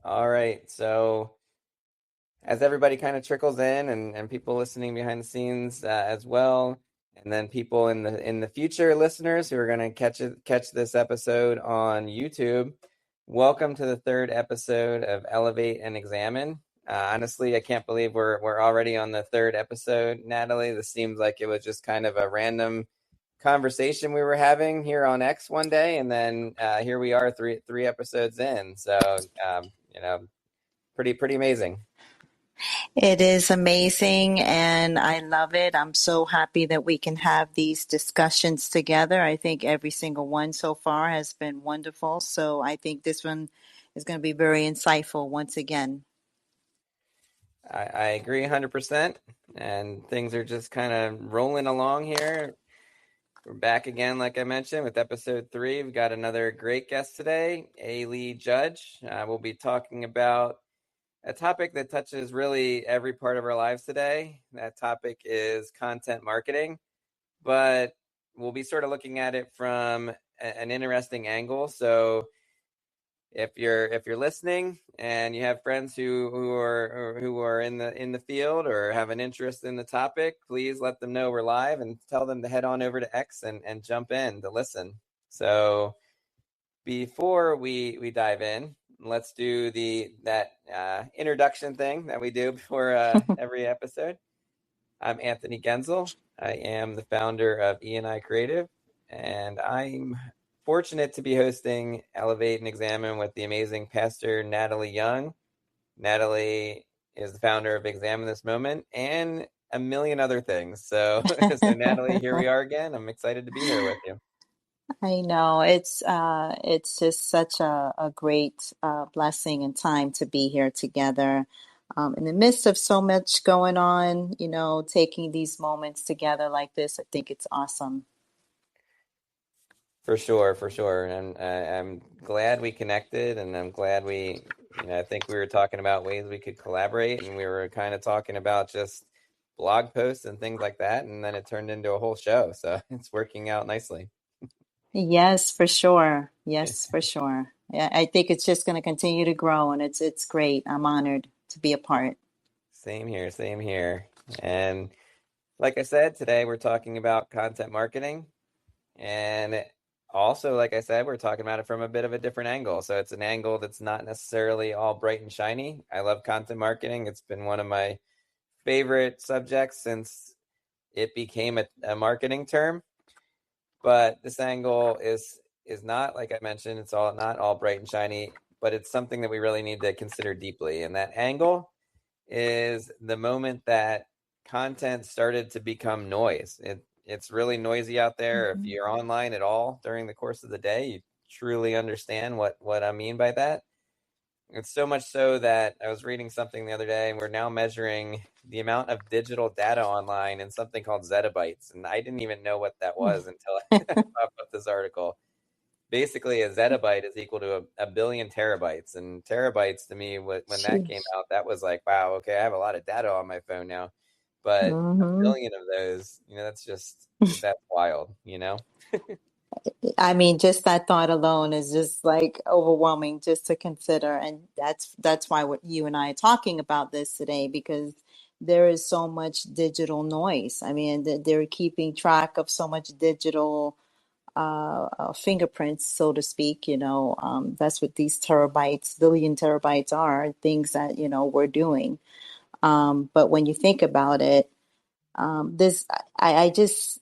All right. So as everybody kind of trickles in and people listening behind the scenes as well, and then people in the future listeners who are going to catch this episode on YouTube, welcome to the third episode of Elevate and Examine. Honestly, I can't believe we're already on the third episode, Natalie. This seems like it was just kind of a random conversation we were having here on X one day, and then here we are three episodes in. So you know, pretty amazing. It is amazing and I love it. I'm so happy that we can have these discussions together. I think every single one so far has been wonderful. So I think this one is going to be very insightful once again. I agree 100%, and things are just kind of rolling along here. We're back again, like I mentioned, with episode 3. We've got another great guest today, A. Lee Judge. We'll be talking about a topic that touches really every part of our lives today. That topic is content marketing, but we'll be sort of looking at it from an interesting angle. So if you're listening and you have friends who are in the field or have an interest in the topic, please let them know we're live and tell them to head on over to X and jump in to listen. So before we dive in, let's do that introduction thing that we do before every episode. I'm Anthony Gaenzle. I am the founder of E&I Creative, and I'm fortunate to be hosting Elevate and Examine with the amazing Pastor Natalie Young. Natalie is the founder of Examine This Moment and a million other things. So, so Natalie, here we are again. I'm excited to be here with you. I know it's just such a great blessing and time to be here together. In the midst of so much going on, taking these moments together like this, I think it's awesome. For sure, for sure. And I'm glad we connected, and I'm glad I think we were talking about ways we could collaborate, and we were kind of talking about just blog posts and things like that, and then it turned into a whole show. So it's working out nicely. Yes, for sure. Yes, for sure. Yeah, I think it's just going to continue to grow, and it's great. I'm honored to be a part. Same here, same here. And like I said, today we're talking about content marketing. And also, like I said, we're talking about it from a bit of a different angle. So it's an angle that's not necessarily all bright and shiny. I love content marketing. It's been one of my favorite subjects since it became a marketing term. But this angle is not, like I mentioned, it's all not all bright and shiny, but it's something that we really need to consider deeply. And that angle is the moment that content started to become noise. It's really noisy out there. If Mhm. you're online at all during the course of the day, you truly understand what I mean by that. It's so much so that I was reading something the other day, and we're now measuring the amount of digital data online in something called zettabytes. And I didn't even know what that was until I popped up this article. Basically, a zettabyte is equal to a billion terabytes. And terabytes to me, when that came Sheesh. out, that was like, wow, okay, I have a lot of data on my phone now. But a hmm billion of those, that's wild. I mean, just that thought alone is just like overwhelming just to consider, and that's why you and I are talking about this today because there is so much digital noise. I mean, they're keeping track of so much digital fingerprints, so to speak. That's what these terabytes, billion terabytes are, things that, we're doing. But when you think about it, this, I, I just,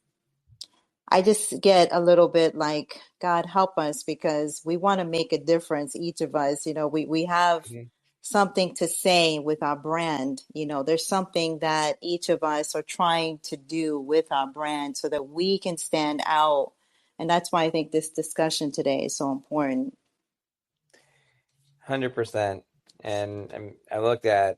I just get a little bit like, God help us because we want to make a difference, each of us. We have Mhm. something to say with our brand. There's something that each of us are trying to do with our brand so that we can stand out. And that's why I think this discussion today is so important. 100%. And I looked at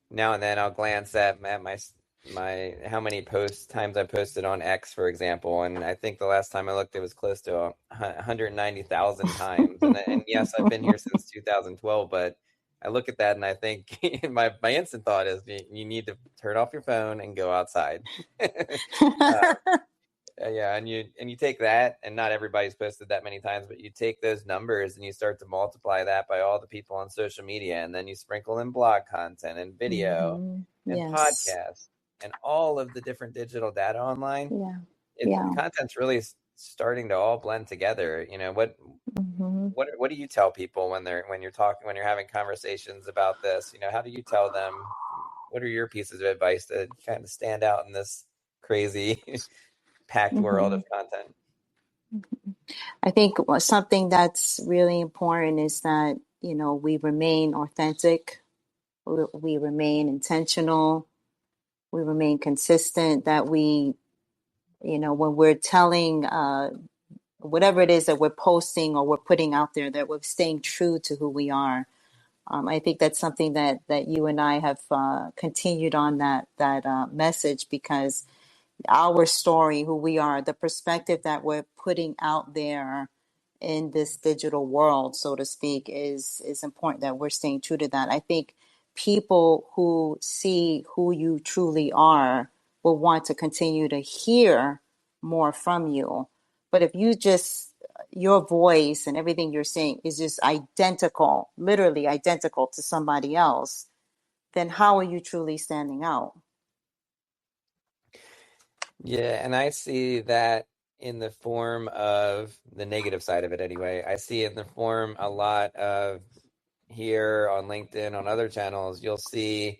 now and then I'll glance at my how many posts times I posted on X, for example, and I think the last time I looked, it was close to 190,000 times. And yes, I've been here since 2012, but I look at that and I think my instant thought is you need to turn off your phone and go outside. Yeah, and you take that, and not everybody's posted that many times, but you take those numbers and you start to multiply that by all the people on social media, and then you sprinkle in blog content and video and Yes. podcasts and all of the different digital data online. Yeah. The Yeah. content's really starting to all blend together. What do you tell people when you're having conversations about this? How do you tell them? What are your pieces of advice to kind of stand out in this crazy packed world of hmm content? I think something that's really important is that, we remain authentic, we remain intentional, we remain consistent, that when we're telling whatever it is that we're posting or we're putting out there, that we're staying true to who we are. I think that's something that you and I have continued on that message, because our story, who we are, the perspective that we're putting out there in this digital world, so to speak, is important, that we're staying true to that. I think people who see who you truly are will want to continue to hear more from you. But if you just, your voice and everything you're saying is just identical, literally identical to somebody else, then how are you truly standing out? Yeah, and I see that in the form of the negative side of it anyway. I see it in the form a lot of here on LinkedIn, on other channels, you'll see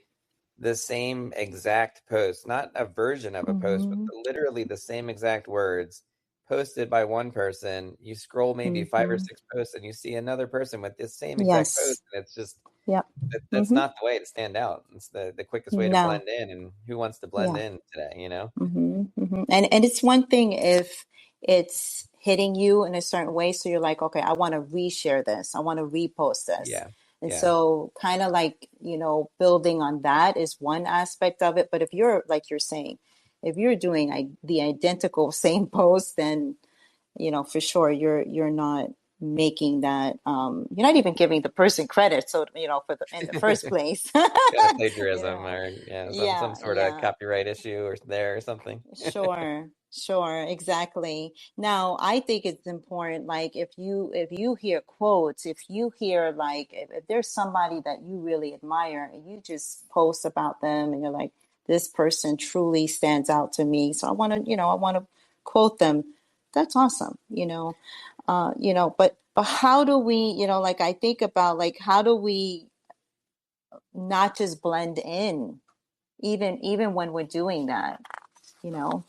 the same exact post, not a version of a post, but Mm-hmm. literally the same exact words posted by one person. You scroll maybe five or Mm-hmm. six posts and you see another person with this same exact post. Yes. And it's just, Yep. that's Mm-hmm. not the way to stand out. It's the quickest way to No. blend in. And who wants to blend Yeah. in today? And it's one thing if it's hitting you in a certain way, so you're like, okay, I want to reshare this, I want to repost this. Yeah. And Yeah. so kind of like, building on that is one aspect of it. But if you're, like you're saying, if you're doing the identical same post, then for sure you're not making that, you're not even giving the person credit, so for the in the first place. Kind of you plagiarism, know or yeah, some yeah, sort of yeah. copyright issue or there or something. Sure, sure, exactly. Now, I think it's important, like if you hear quotes, if you hear like if there's somebody that you really admire and you just post about them and you're like, this person truly stands out to me, so I want to quote them. That's awesome, but how do we, like I think about like how do we not just blend in even when we're doing that, you know?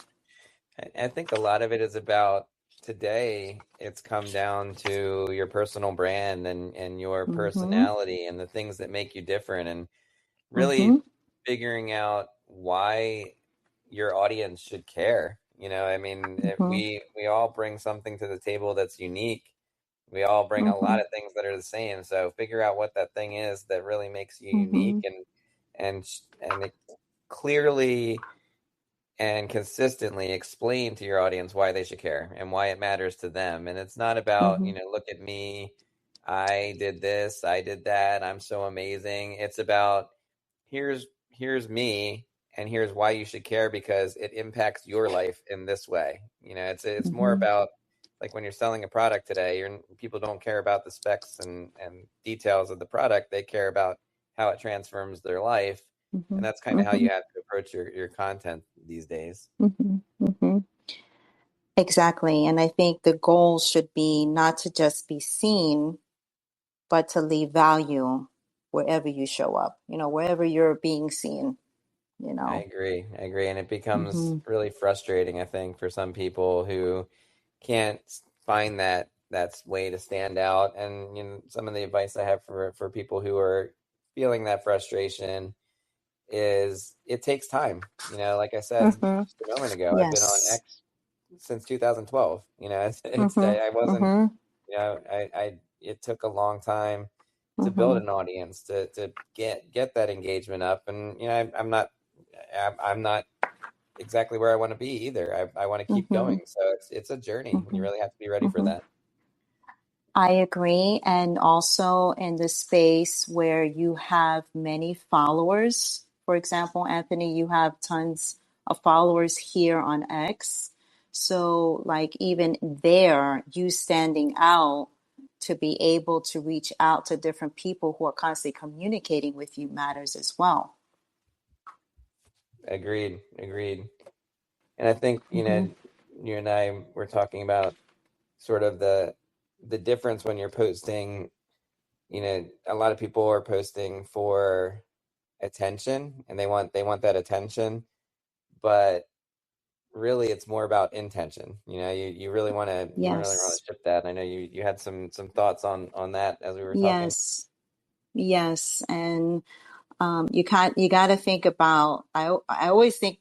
I think a lot of it is about today. It's come down to your personal brand and your Mm-hmm. personality and the things that make you different, and Mm-hmm. really figuring out why your audience should care. I mean, Mm-hmm. we all bring something to the table that's unique. We all bring a Mm-hmm. lot of things that are the same. So figure out what that thing is that really makes you unique, Mm-hmm. and it clearly and consistently explain to your audience why they should care and why it matters to them. And it's not about, Mm-hmm. look at me, I did this, I did that, I'm so amazing. It's about here's me, and here's why you should care because it impacts your life in this way. It's more Mm-hmm. about, like, when you're selling a product today, people don't care about the specs and details of the product. They care about how it transforms their life, and Mm-hmm. that's kind of how Mm-hmm. you have to approach your content these days. Mm-hmm. Mm-hmm. Exactly. And I think the goal should be not to just be seen, but to leave value wherever you show up, wherever you're being seen, you I know. agree. I agree. And it becomes Mm-hmm. really frustrating, I think, for some people who can't find that way to stand out. And some of the advice I have for people who are feeling that frustration is it takes time. Like I said Mm-hmm. just a moment ago, I've been on Yes. X since 2012. Mm-hmm. I wasn't, Mm-hmm. I it took a long time to build Mm-hmm. an audience, to get that engagement up. And I'm not exactly where I want to be either. I want to keep Mm-hmm. going. So it's a journey, and you Mm-hmm. really have to be ready for Mm-hmm. that. I agree. And also in the space where you have many followers, for example, Anthony, you have tons of followers here on X. So, like, even there, you standing out to be able to reach out to different people who are constantly communicating with you matters as well. Agreed. And I think, Mm-hmm. you and I were talking about sort of the difference when you're posting. A lot of people are posting for attention, and they want that attention, but really it's more about intention. You really want to Yes. shift that. I know you had some thoughts on that as we were talking. Yes. Yes. And you got to think about. I always think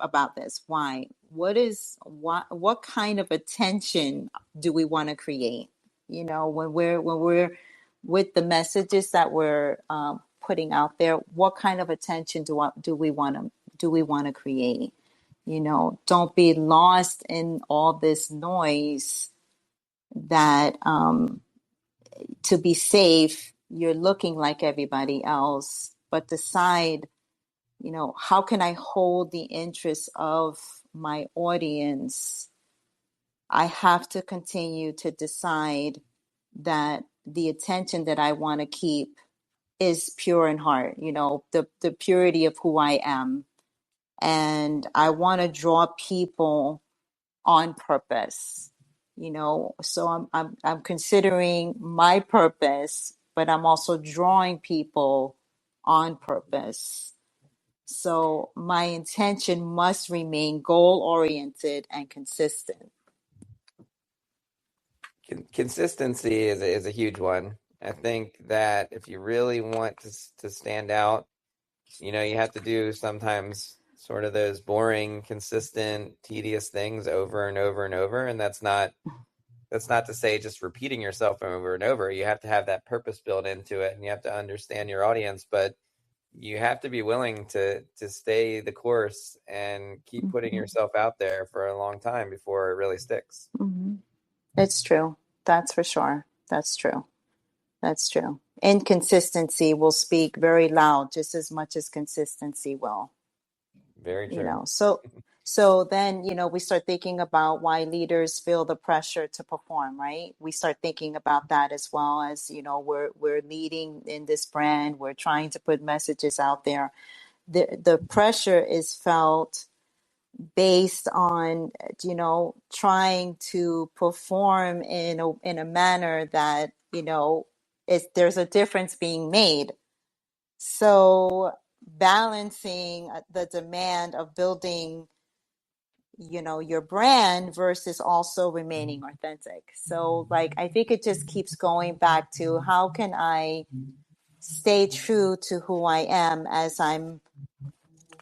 about this. Why? What kind of attention do we want to create? When we're with the messages that we're putting out there, what kind of attention do we want to create? Don't be lost in all this noise that to be safe, you're looking like everybody else, but decide, how can I hold the interest of my audience? I have to continue to decide that the attention that I want to keep is pure in heart, the purity of who I am. And I want to draw people on purpose, so I'm considering my purpose, but I'm also drawing people on purpose. So my intention must remain goal oriented and consistent. Consistency is a huge one. I think that if you really want to stand out, you have to do sometimes sort of those boring, consistent, tedious things over and over and over. And that's not to say just repeating yourself over and over. You have to have that purpose built into it, and you have to understand your audience, but you have to be willing to stay the course and keep putting Mm-hmm. yourself out there for a long time before it really sticks. Mm-hmm. It's true. That's for sure. That's true. That's true. Inconsistency will speak very loud just as much as consistency will. Very you true. know so so then we start thinking about why leaders feel the pressure to perform, right? We start thinking about that as well. As we're leading in this brand, we're trying to put messages out there. The pressure is felt based on trying to perform in a manner that there's a difference being made. So balancing the demand of building your brand versus also remaining authentic. So, like, I think it just keeps going back to, how can I stay true to who I am as I'm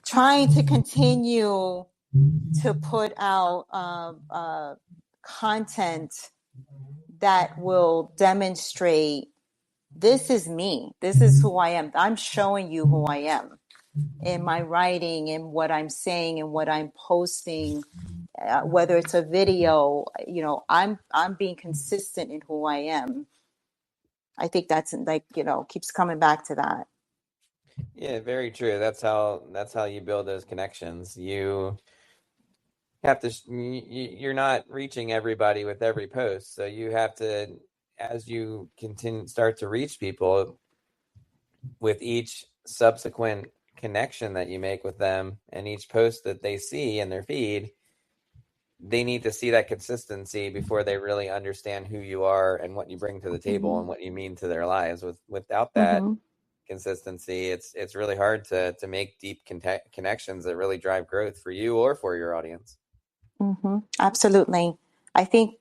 trying to continue to put out content that will demonstrate, this is me, this is who I am. I'm showing you who I am in my writing, in what I'm saying, and what I'm posting, whether it's a video. I'm being consistent in who I am. I think that's, like, keeps coming back to that. Yeah, very true. That's how you build those connections. You have to you're not reaching everybody with every post, so you have to, as you continue start to reach people with each subsequent connection that you make with them and each post that they see in their feed, they need to see that consistency before they really understand who you are and what you bring to the table Mm-hmm. and what you mean to their lives. Without that Mm-hmm. consistency, it's really hard to make deep connections that really drive growth for you or for your audience. Mm-hmm. Absolutely. I think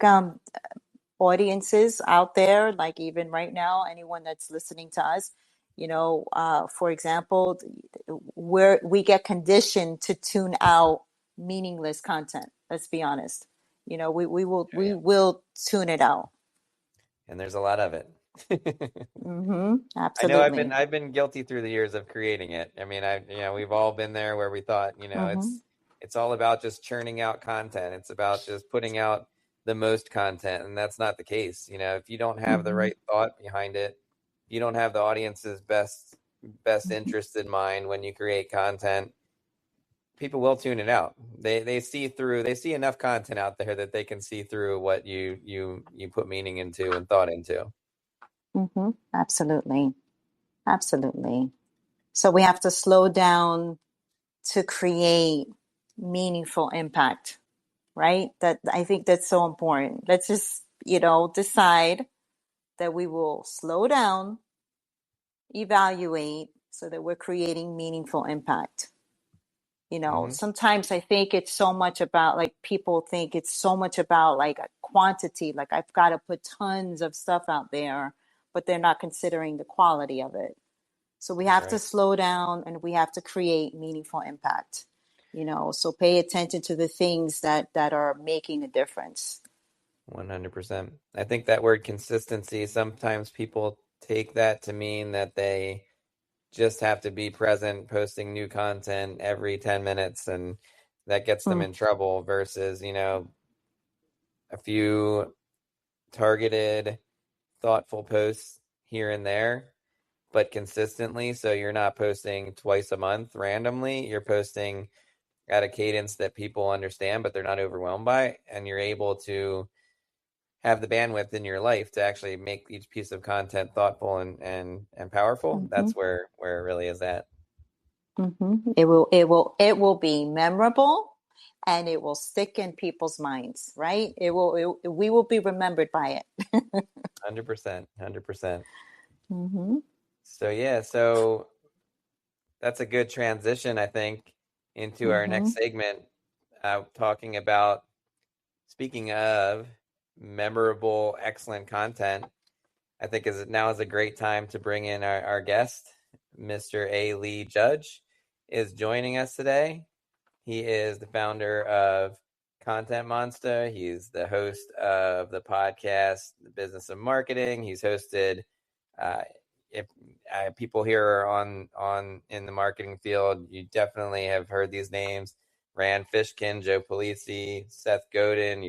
audiences out there, like even right now, anyone that's listening to us, for example, where we get conditioned to tune out meaningless content. Let's be honest. We will Oh, we yeah. will tune it out. And there's a lot of it. Mm-hmm. I know I've been Absolutely. I've been guilty through the years of creating it. I mean, we've all been there where we thought, Mm-hmm. it's all about just churning out content. It's about just putting out the most content, and that's not the case. If you don't have the Mm-hmm. right thought behind it, you don't have the audience's best Mm-hmm. interest in mind when you create content, people will tune it out. they see through. They see enough content out there that they can see through what you put meaning into and thought into. Absolutely. Absolutely. So we have to slow down to create meaningful impact, right? That I think that's so important. Let's just, decide that we will slow down, evaluate so that we're creating meaningful impact. Sometimes I think it's so much about, like, people think it's so much about like a quantity, like I've got to put tons of stuff out there, but they're not considering the quality of it. So we That's have to right. slow down and we have to create meaningful impact. So pay attention to the things that are making a difference. 100%. I think that word consistency, sometimes people take that to mean that they just have to be present, posting new content every 10 minutes, and that gets them Mm, in trouble versus, a few targeted, thoughtful posts here and there, but consistently. So you're not posting twice a month randomly. You're posting at a cadence that people understand, but they're not overwhelmed by, and you're able to have the bandwidth in your life to actually make each piece of content thoughtful and powerful. mhm, That's where it really is at. mhm. It will be memorable, and it will stick in people's minds, right? We will be remembered by it. 100%. 100%. Hmm. So yeah, so that's a good transition, I think, into our Hmm. next segment, talking about, speaking of memorable, excellent content. I think is a great time to bring in our guest, Mr. A. Lee Judge, is joining us today. He is the founder of Content Monster. He's the host of the podcast, The Business of Marketing. He's hosted, uh, if people here are on in the marketing field, you definitely have heard these names: Rand Fishkin, Joe Polisi, Seth Godin.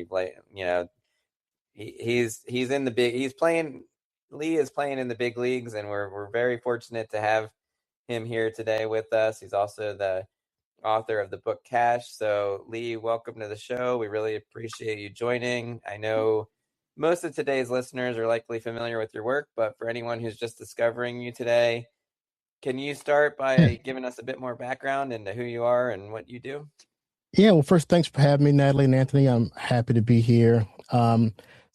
He's in the big. He's playing. Lee is playing in the big leagues, and we're very fortunate to have him here today with us. He's also the author of the book Cash. So, Lee, welcome to the show. We really appreciate you joining. I know most of today's listeners are likely familiar with your work, but for anyone who's just discovering you today, can you start Yeah. by giving us a bit more background into who you are and what you do? Yeah. Well, first, thanks for having me, Natalie and Anthony. I'm happy to be here.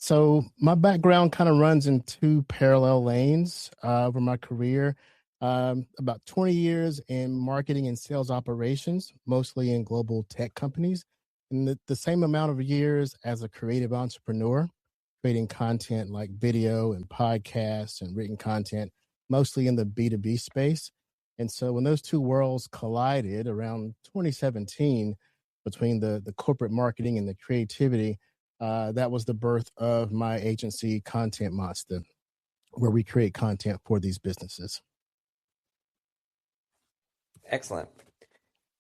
So my background kind of runs in two parallel lanes over my career. About 20 years in marketing and sales operations, mostly in global tech companies, and the same amount of years as a creative entrepreneur, creating content like video and podcasts and written content, mostly in the B2B space. And so when those two worlds collided around 2017, between the corporate marketing and the creativity, that was the birth of my agency, Content Monster, where we create content for these businesses. Excellent.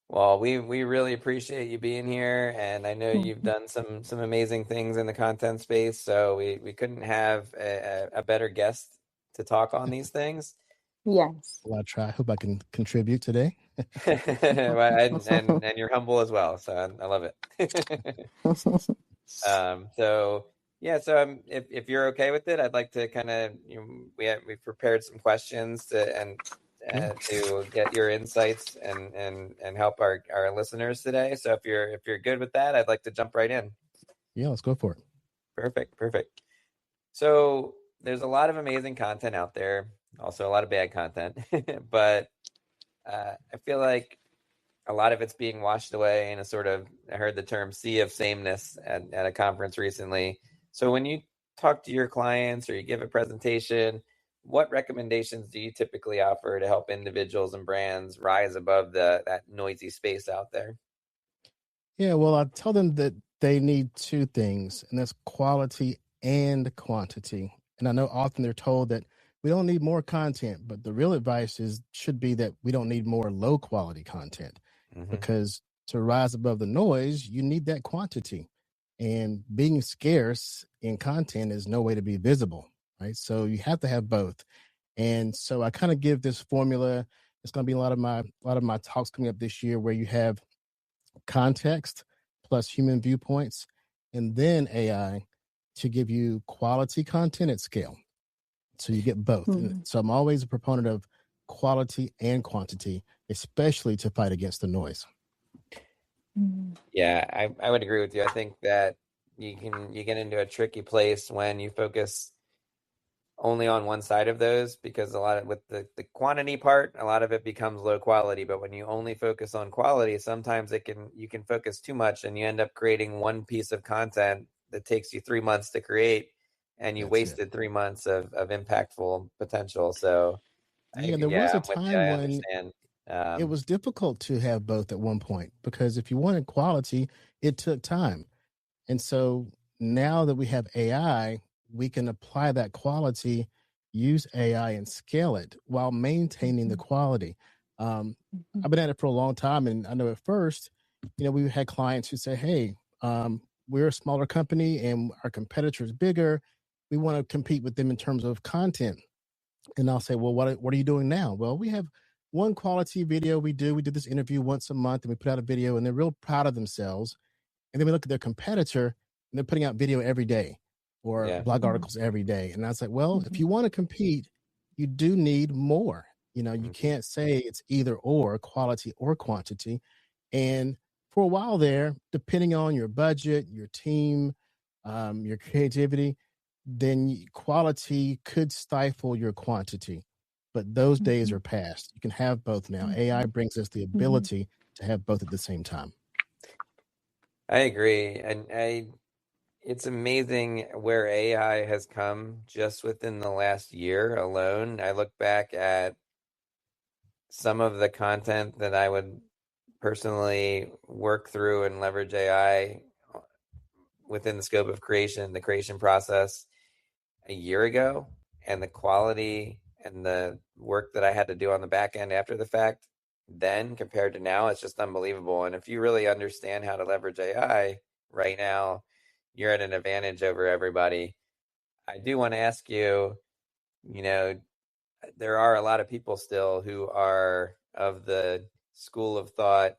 Well, we really appreciate you being here, and I know you've Hmm. done some amazing things in the content space. So we couldn't have a better guest to talk on these things. Yes. Well, I try. I hope I can contribute today. and you're humble as well, so I love it. So yeah, so if you're okay with it, I'd like to kind of, we've prepared some questions Yeah. to get your insights and help our listeners today. So if you're good with that, I'd like to jump right in. Yeah, let's go for it. Perfect, perfect. So there's a lot of amazing content out there, also a lot of bad content, but I feel like a lot of it's being washed away in a sort of, I heard the term sea of sameness at a conference recently. So when you talk to your clients or you give a presentation, what recommendations do you typically offer to help individuals and brands rise above that noisy space out there? Yeah, well, I tell them that they need two things, and that's quality and quantity. And I know often they're told that we don't need more content, but the real advice should be that we don't need more low quality content, Mm-hmm. because to rise above the noise, you need that quantity. And being scarce in content is no way to be visible, right? So you have to have both. And so I kind of give this formula. It's going to be a lot of my talks coming up this year, where you have context plus human viewpoints, and then AI to give you quality content at scale. So you get both. And so I'm always a proponent of quality and quantity, especially to fight against the noise. Yeah, I would agree with you. I think that you get into a tricky place when you focus only on one side of those, because a lot of with the quantity part, a lot of it becomes low quality. But when you only focus on quality, sometimes you can focus too much and you end up creating one piece of content that takes you 3 months to create, and you wasted 3 months of impactful potential. So there was a I'm with you. time I when understand. it was difficult to have both at one point, because if you wanted quality, it took time. And so now that we have AI, we can apply that quality, use AI and scale it while maintaining the quality. I've been at it for a long time. And I know at first, we had clients who say, hey, we're a smaller company and our competitor is bigger. We want to compete with them in terms of content. And I'll say, well, what are you doing now? Well, we have one quality video we do. We do this interview once a month and we put out a video, and they're real proud of themselves. And then we look at their competitor and they're putting out video every day or blog articles every day. And I was like, well, if you want to compete, you do need more. You can't say it's either or, quality or quantity. And for a while there, depending on your budget, your team, your creativity, then quality could stifle your quantity. But those days are past. You can have both now. AI brings us the ability to have both at the same time. I agree. And it's amazing where AI has come just within the last year alone. I look back at some of the content that I would personally work through and leverage AI within the scope of creation, the creation process a year ago, and the quality and the work that I had to do on the back end after the fact then compared to now, it's just unbelievable. And if you really understand how to leverage AI right now, you're at an advantage over everybody. I do want to ask you, there are a lot of people still who are of the school of thought.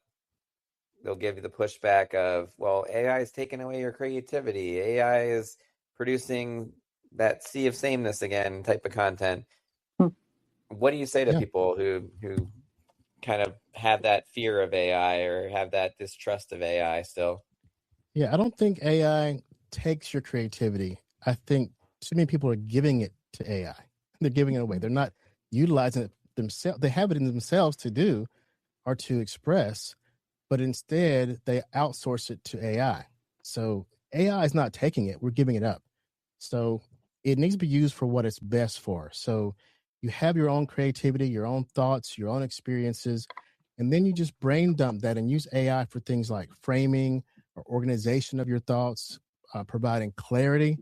They'll give you the pushback of, well, AI is taking away your creativity. AI is producing that sea of sameness again type of content. What do you say to people who kind of have that fear of AI or have that distrust of AI still? Yeah, I don't think AI takes your creativity. I think too many people are giving it to AI. They're giving it away. They're not utilizing it themselves. They have it in themselves to do or to express, but instead they outsource it to AI. So AI is not taking it. We're giving it up. So it needs to be used for what it's best for. So you have your own creativity, your own thoughts, your own experiences, and then you just brain dump that and use AI for things like framing or organization of your thoughts, providing clarity.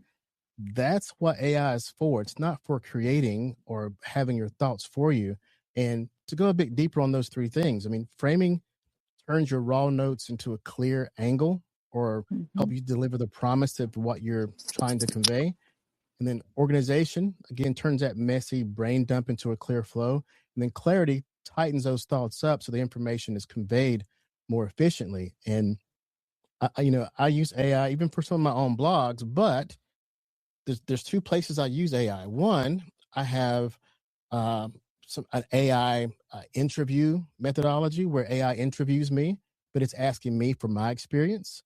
That's what AI is for. It's not for creating or having your thoughts for you. And to go a bit deeper on those three things, I mean, framing turns your raw notes into a clear angle or help you deliver the promise of what you're trying to convey. And then organization, again, turns that messy brain dump into a clear flow. And then clarity tightens those thoughts up so the information is conveyed more efficiently. And, I use AI even for some of my own blogs, but there's two places I use AI. One, I have an AI interview methodology where AI interviews me, but it's asking me for my experience.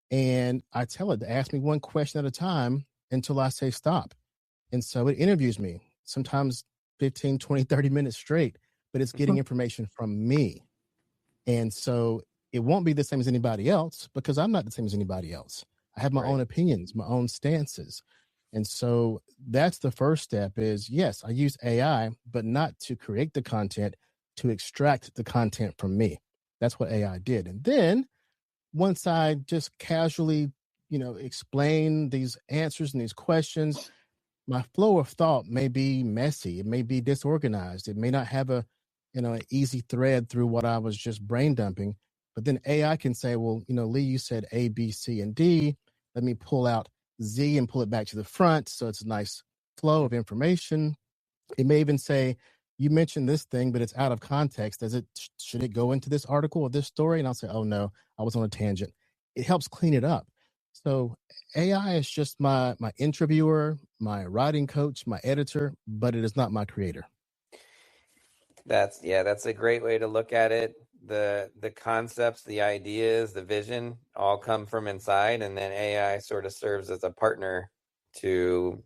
And I tell it to ask me one question at a time until I say stop. And so it interviews me, sometimes 15, 20, 30 minutes straight, but it's getting information from me. And so it won't be the same as anybody else because I'm not the same as anybody else. I have my own opinions, my own stances. And so that's the first step is, yes, I use AI, but not to create the content, to extract the content from me. That's what AI did. And then once I just casually, explain these answers and these questions, my flow of thought may be messy. It may be disorganized. It may not have an easy thread through what I was just brain dumping. But then AI can say, well, Lee, you said A, B, C, and D. Let me pull out Z and pull it back to the front. So it's a nice flow of information. It may even say, you mentioned this thing, but it's out of context. Should it go into this article or this story? And I'll say, oh no, I was on a tangent. It helps clean it up. So AI is just my interviewer, my writing coach, my editor, but it is not my creator. That's a great way to look at it. The concepts, the ideas, the vision all come from inside, and then AI sort of serves as a partner to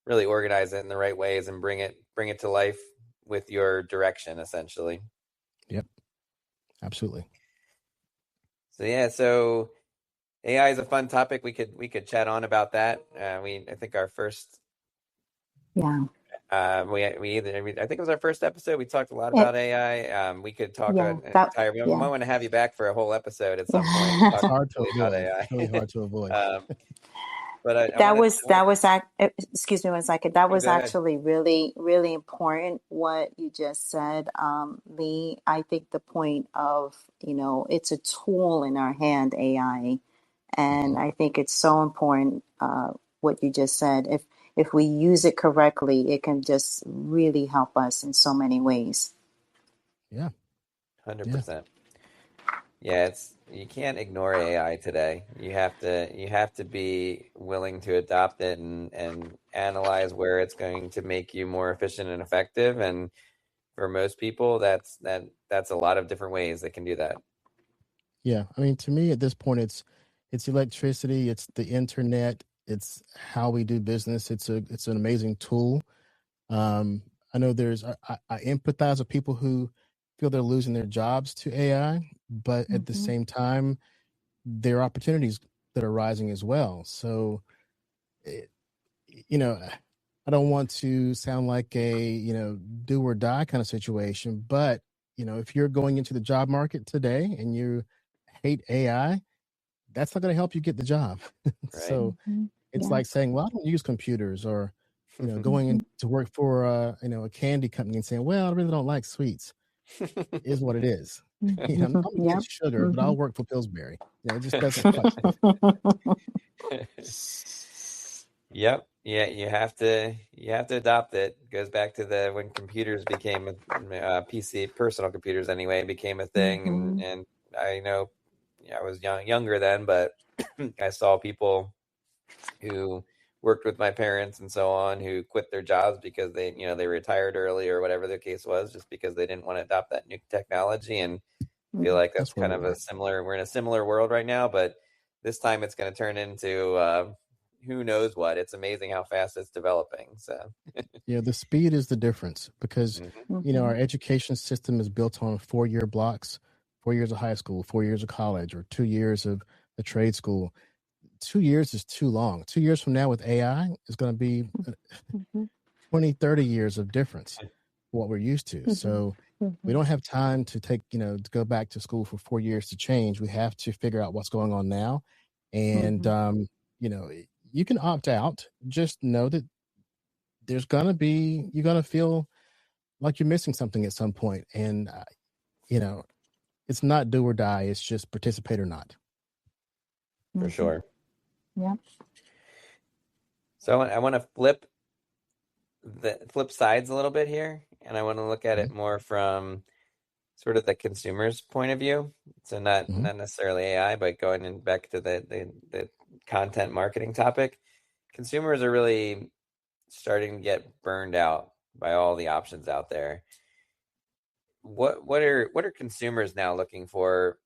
really organize it in the right ways and bring it to life with your direction, essentially. Yep, absolutely. So AI is a fun topic. We could chat on about that. I think our first I think it was our first episode. We talked a lot about AI. We could talk an entire. We might want to have you back for a whole episode at some point. It's hard to avoid. It's really hard to avoid. But excuse me one second. That was actually really, really important what you just said, Lee. I think the point of, it's a tool in our hand, AI, and I think it's so important what you just said. If we use it correctly, it can just really help us in so many ways. Yeah, 100%. Yeah, you can't ignore AI today. You have to be willing to adopt it and analyze where it's going to make you more efficient and effective. And for most people, that's a lot of different ways they can do that. Yeah, I mean, to me at this point, it's electricity, it's the internet, it's how we do business. It's an amazing tool. I know I empathize with people who feel they're losing their jobs to AI, but at the same time, there are opportunities that are rising as well. So, I don't want to sound like a, do or die kind of situation, but, if you're going into the job market today and you hate AI, that's not going to help you get the job. Right. So it's like saying, well, I don't use computers, or, going in to work for, a candy company and saying, well, I really don't like sweets. It is what it is. I'm against sugar, but I'll work for Pillsbury. It just doesn't quite fit. Yep. Yeah, you have to adopt it. It goes back to when computers became PC, personal computers anyway, became a thing. And I know I was younger then, but I saw people who worked with my parents and so on who quit their jobs because they retired early or whatever the case was, just because they didn't want to adopt that new technology. And I feel like that's kind of we're in a similar world right now, but this time it's going to turn into who knows what. It's amazing how fast it's developing. So yeah, the speed is the difference, because our education system is built on 4-year blocks, 4 years of high school, 4 years of college, or 2 years of a trade school. 2 years is too long. 2 years from now with AI is going to be 20, 30 years of difference, what we're used to. So we don't have time to to go back to school for 4 years to change. We have to figure out what's going on now. And, you can opt out. Just know that you're going to feel like you're missing something at some point. And, it's not do or die. It's just participate or not. For sure. Yeah. So I want to flip sides a little bit here, and I want to look at it more from sort of the consumer's point of view. So not necessarily AI, but going back to the content marketing topic. Consumers are really starting to get burned out by all the options out there. What are consumers now looking for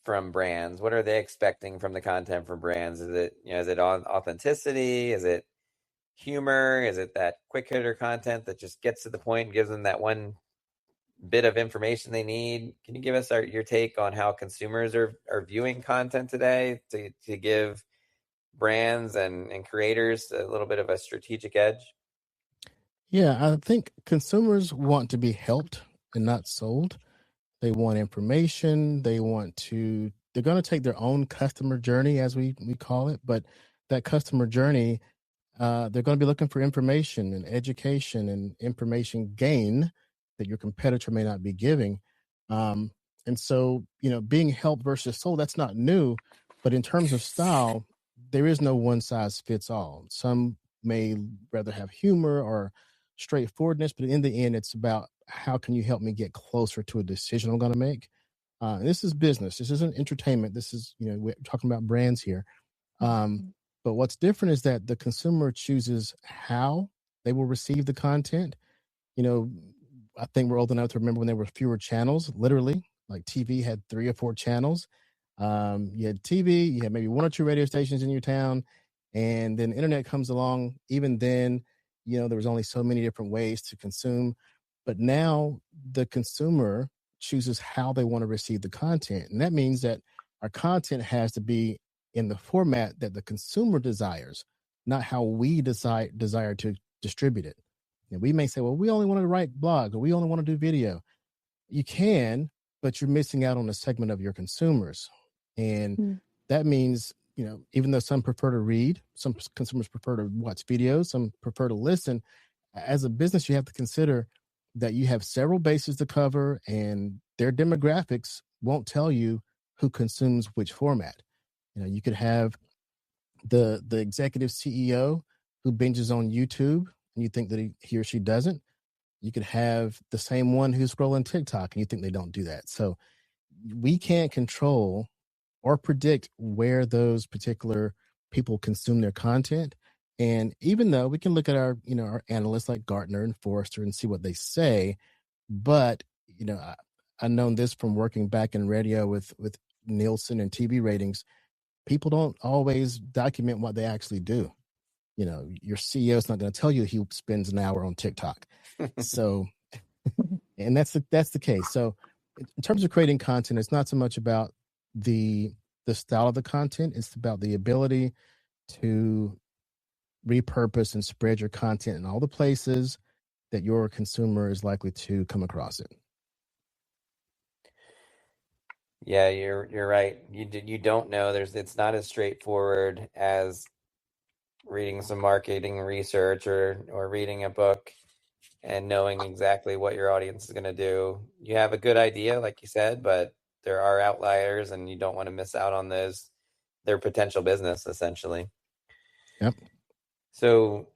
from brands? What are they expecting from the content from brands? Is it on authenticity? Is it humor? Is it that quick hitter content that just gets to the point and gives them that one bit of information they need? Can you give us your take on how consumers are viewing content today to give brands and creators a little bit of a strategic edge? Yeah, I think consumers want to be helped and not sold. They want information. They're going to take their own customer journey, as we call it. But that customer journey, they're going to be looking for information and education and information gain that your competitor may not be giving. And so, being helped versus sold, that's not new. But in terms of style, there is no one size fits all. Some may rather have humor or straightforwardness, but in the end, it's about how can you help me get closer to a decision I'm going to make. This is business. This isn't entertainment. This is, we're talking about brands here. But what's different is that the consumer chooses how they will receive the content. I think we're old enough to remember when there were fewer channels, literally, like TV had 3 or 4 channels. You had TV, you had maybe 1 or 2 radio stations in your town, and then internet comes along. Even then, there was only so many different ways to consume. But now the consumer chooses how they want to receive the content. And that means that our content has to be in the format that the consumer desires, not how we desire to distribute it. And we may say, well, we only want to write blogs, or we only want to do video. You can, but you're missing out on a segment of your consumers. And that means, even though some prefer to read, some consumers prefer to watch videos, some prefer to listen. As a business, you have to consider that you have several bases to cover, and their demographics won't tell you who consumes which format. You could have the executive CEO who binges on YouTube, and you think that he or she doesn't. You could have the same one who's scrolling TikTok, and you think they don't do that. So we can't control or predict where those particular people consume their content. And even though we can look at our analysts like Gartner and Forrester and see what they say, but I've known this from working back in radio with Nielsen and TV ratings. People don't always document what they actually do. Your CEO is not going to tell you he spends an hour on TikTok. So, and that's the case. So in terms of creating content, it's not so much about the style of the content. It's about the ability to repurpose and spread your content in all the places that your consumer is likely to come across it. Yeah, you're right. You don't know. It's not as straightforward as reading some marketing research or reading a book and knowing exactly what your audience is going to do. You have a good idea, like you said, but there are outliers, and you don't want to miss out on their potential business, essentially. Yep. So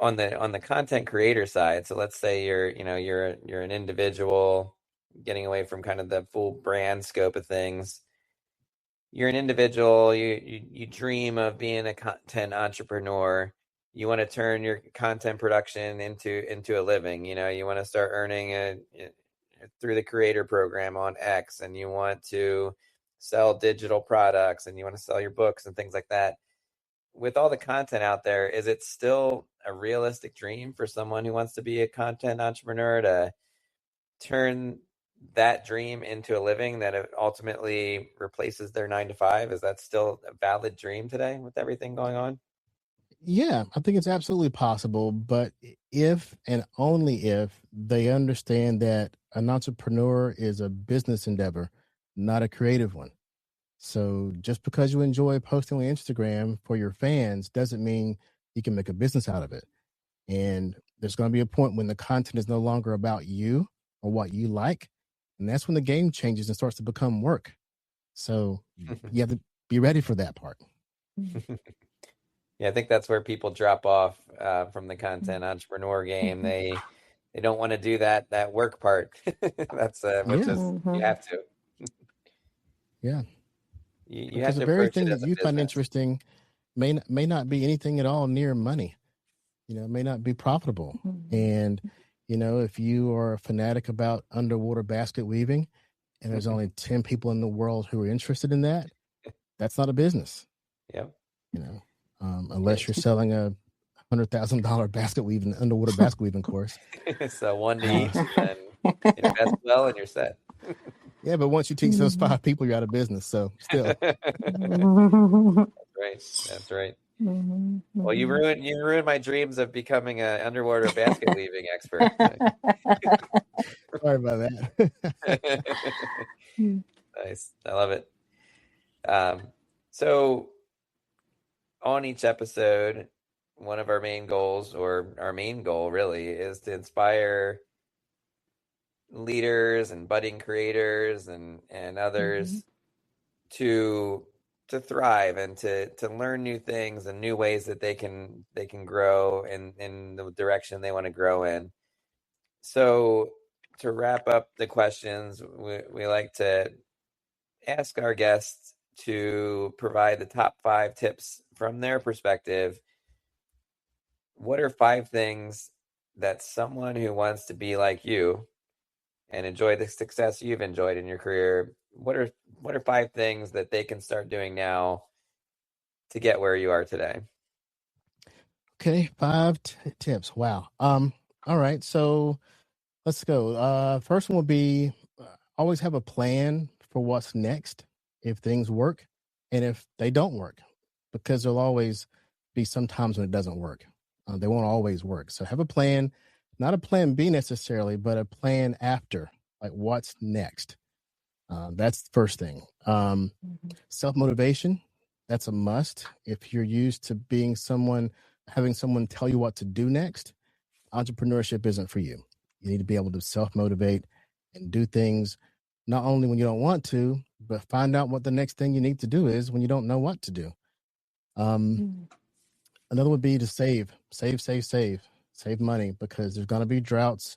on the content creator side, so let's say you're an individual getting away from kind of the full brand scope of things. You're an individual, you dream of being a content entrepreneur. You want to turn your content production into a living. You want to start earning through the creator program on X, and you want to sell digital products, and you want to sell your books and things like that. With all the content out there, is it still a realistic dream for someone who wants to be a content entrepreneur to turn that dream into a living that ultimately replaces their 9 to 5? Is that still a valid dream today with everything going on? Yeah, I think it's absolutely possible, but if and only if they understand that an entrepreneur is a business endeavor, not a creative one. So just because you enjoy posting on Instagram for your fans doesn't mean you can make a business out of it. And there's going to be a point when the content is no longer about you or what you like. And that's when the game changes and starts to become work. So you have to be ready for that part. Yeah, I think that's where people drop off from the content entrepreneur game. They don't want to do that work part. That's which is you have to. Yeah. You have Because the to very approach it thing that as a you find business. interesting may not be anything at all near money. It may not be profitable. And, if you are a fanatic about underwater basket weaving and there's only 10 people in the world who are interested in that, that's not a business. Yep. Unless you're selling a $100,000 underwater basket weaving course. So 1 to each, and then invest well, and you're set. Yeah, but once you teach those 5 people, you're out of business. So still. That's right. Well, you ruined my dreams of becoming an underwater basket weaving expert. Sorry about that. Nice. I love it. So on each episode, one of our main goals, or our main goal really, is to inspire leaders and budding creators and others to thrive and to learn new things and new ways that they can grow in the direction they want to grow in. So to wrap up the questions, we like to ask our guests to provide the top 5 tips from their perspective. What are 5 things that someone who wants to be like you and enjoy the success you've enjoyed in your career, what are 5 things that they can start doing now to get where you are today? Okay, 5 tips. Wow. All right. So let's go. First one would be always have a plan for what's next if things work and if they don't work, because there'll always be some times when it doesn't work. They won't always work. So have a plan, not a plan B necessarily, but a plan after, like what's next. That's the first thing. Self-motivation, that's a must. If you're used to having someone tell you what to do next, entrepreneurship isn't for you. You need to be able to self-motivate and do things not only when you don't want to, but find out what the next thing you need to do is when you don't know what to do. Another would be to save money, because there's going to be droughts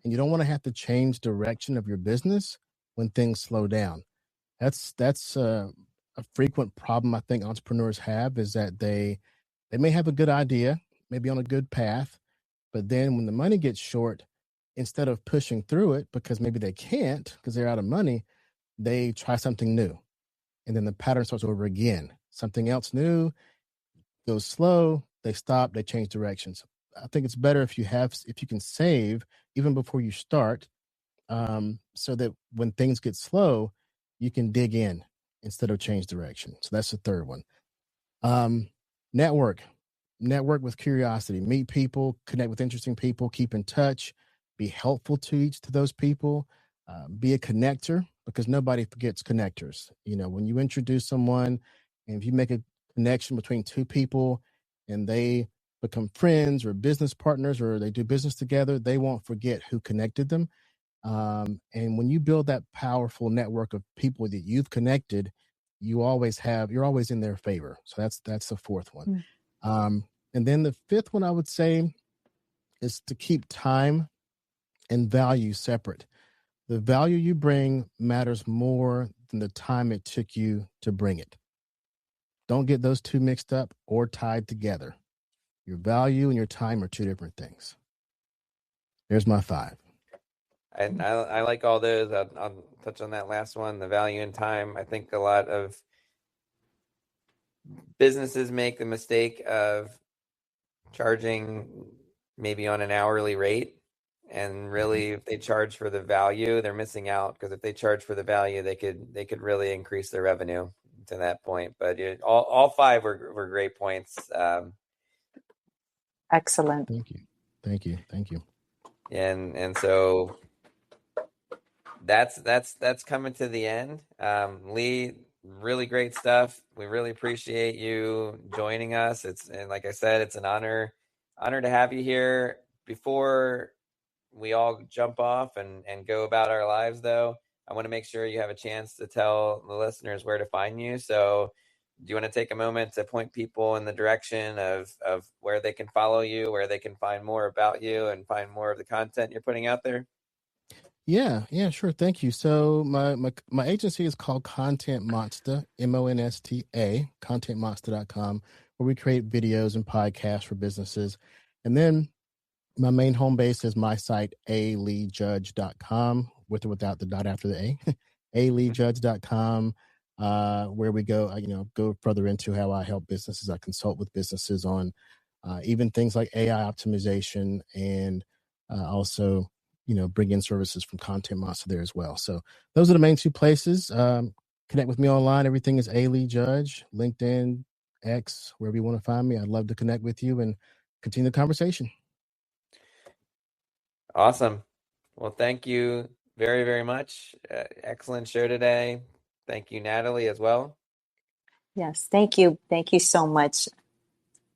and you don't want to have to change direction of your business when things slow down. That's a frequent problem I think entrepreneurs have, is that they may have a good idea, maybe on a good path, but then when the money gets short, instead of pushing through it because maybe they can't because they're out of money, they try something new. And then the pattern starts over again. Something else new goes slow, they stop, they change directions. I think it's better if you can save even before you start, so that when things get slow, you can dig in instead of change direction. So that's the third one. Network with curiosity, meet people, connect with interesting people, keep in touch, be helpful to those people, be a connector, because nobody forgets connectors. When you introduce someone and if you make a connection between 2 people and they become friends or business partners or they do business together, they won't forget who connected them. And when you build that powerful network of people that you've connected, you're always in their favor. So that's the fourth one. And then the fifth one I would say is to keep time and value separate. The value you bring matters more than the time it took you to bring it. Don't get those two mixed up or tied together. Your value and your time are 2 different things. There's my 5. And I like all those. I'll touch on that last one, the value and time. I think a lot of businesses make the mistake of charging maybe on an hourly rate. And really, if they charge for the value, they're missing out, because if they charge for the value, they could really increase their revenue to that point. But all 5 were great points. Excellent. Thank you. And so that's coming to the end. Lee, really great stuff. We really appreciate you joining us. And like I said, it's an honor to have you here. Before we all jump off and go about our lives, though, I want to make sure you have a chance to tell the listeners where to find you. So do you want to take a moment to point people in the direction of where they can follow you, where they can find more about you and find more of the content you're putting out there? Yeah, sure. Thank you. So my agency is called Content Monster, MONSTA, contentmonster.com, where we create videos and podcasts for businesses. And then my main home base is my site, aleejudge.com, with or without the dot after the A, aleejudge.com, where we go further into how I help businesses. I consult with businesses on even things like AI optimization, and also bring in services from Content Monster there as well. So those are the main 2 places. Connect with me online. Everything is A. Judge, LinkedIn, X, wherever you want to find me. I'd love to connect with you and continue the conversation. Awesome. Well, thank you very, very much. Excellent show today. Thank you, Natalie, as well. Yes. Thank you. Thank you so much.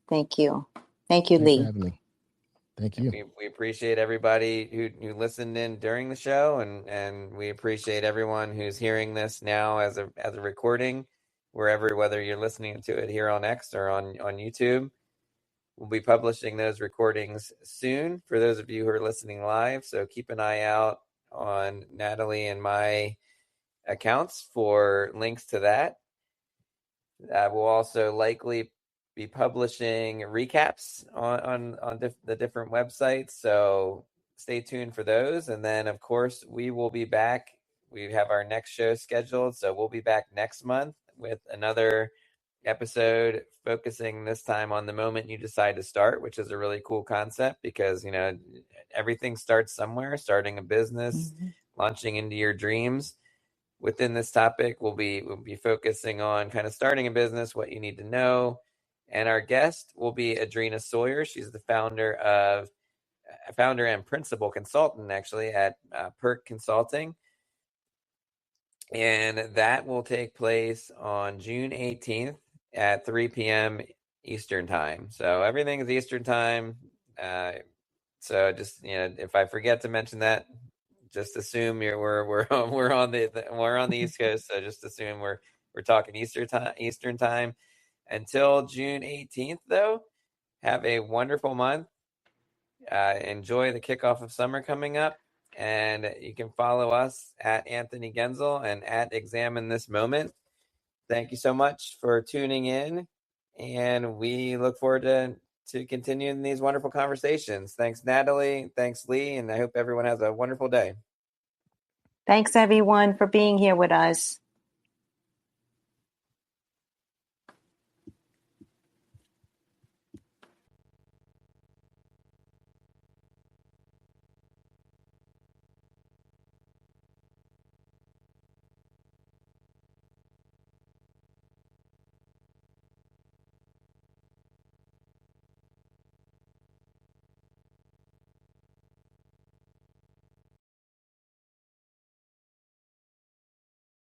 Thank you. Thank you, Thanks Lee. for having me. Thank you. We appreciate everybody who listened in during the show, and we appreciate everyone who's hearing this now as a recording. wherever, whether you're listening to it here on X or on YouTube. We'll be publishing those recordings soon for those of you who are listening live. So keep an eye out on Natalie and my accounts for links to that. We'll also likely be publishing recaps on the different websites. So stay tuned for those. And then, of course, we will be back. We have our next show scheduled. So we'll be back next month with another episode focusing this time on the moment you decide to start, which is a really cool concept because, you know, everything starts somewhere, starting a business, launching into your dreams. Within this topic, we'll be focusing on kind of starting a business, what you need to know. And our guest will be Adrena Sawyer. She's the founder and principal consultant, actually, at Perk Consulting. And that will take place on June 18th at 3 p.m. Eastern time. So everything is Eastern time. So just, you know, if I forget to mention that, just assume we're on the East Coast. So just assume we're talking Eastern time. Until June 18th, though, have a wonderful month. Enjoy the kickoff of summer coming up. And you can follow us at Anthony Gaenzle and at Examine This Moment. Thank you so much for tuning in. And we look forward to continuing these wonderful conversations. Thanks, Natalie. Thanks, Lee. And I hope everyone has a wonderful day. Thanks, everyone, for being here with us.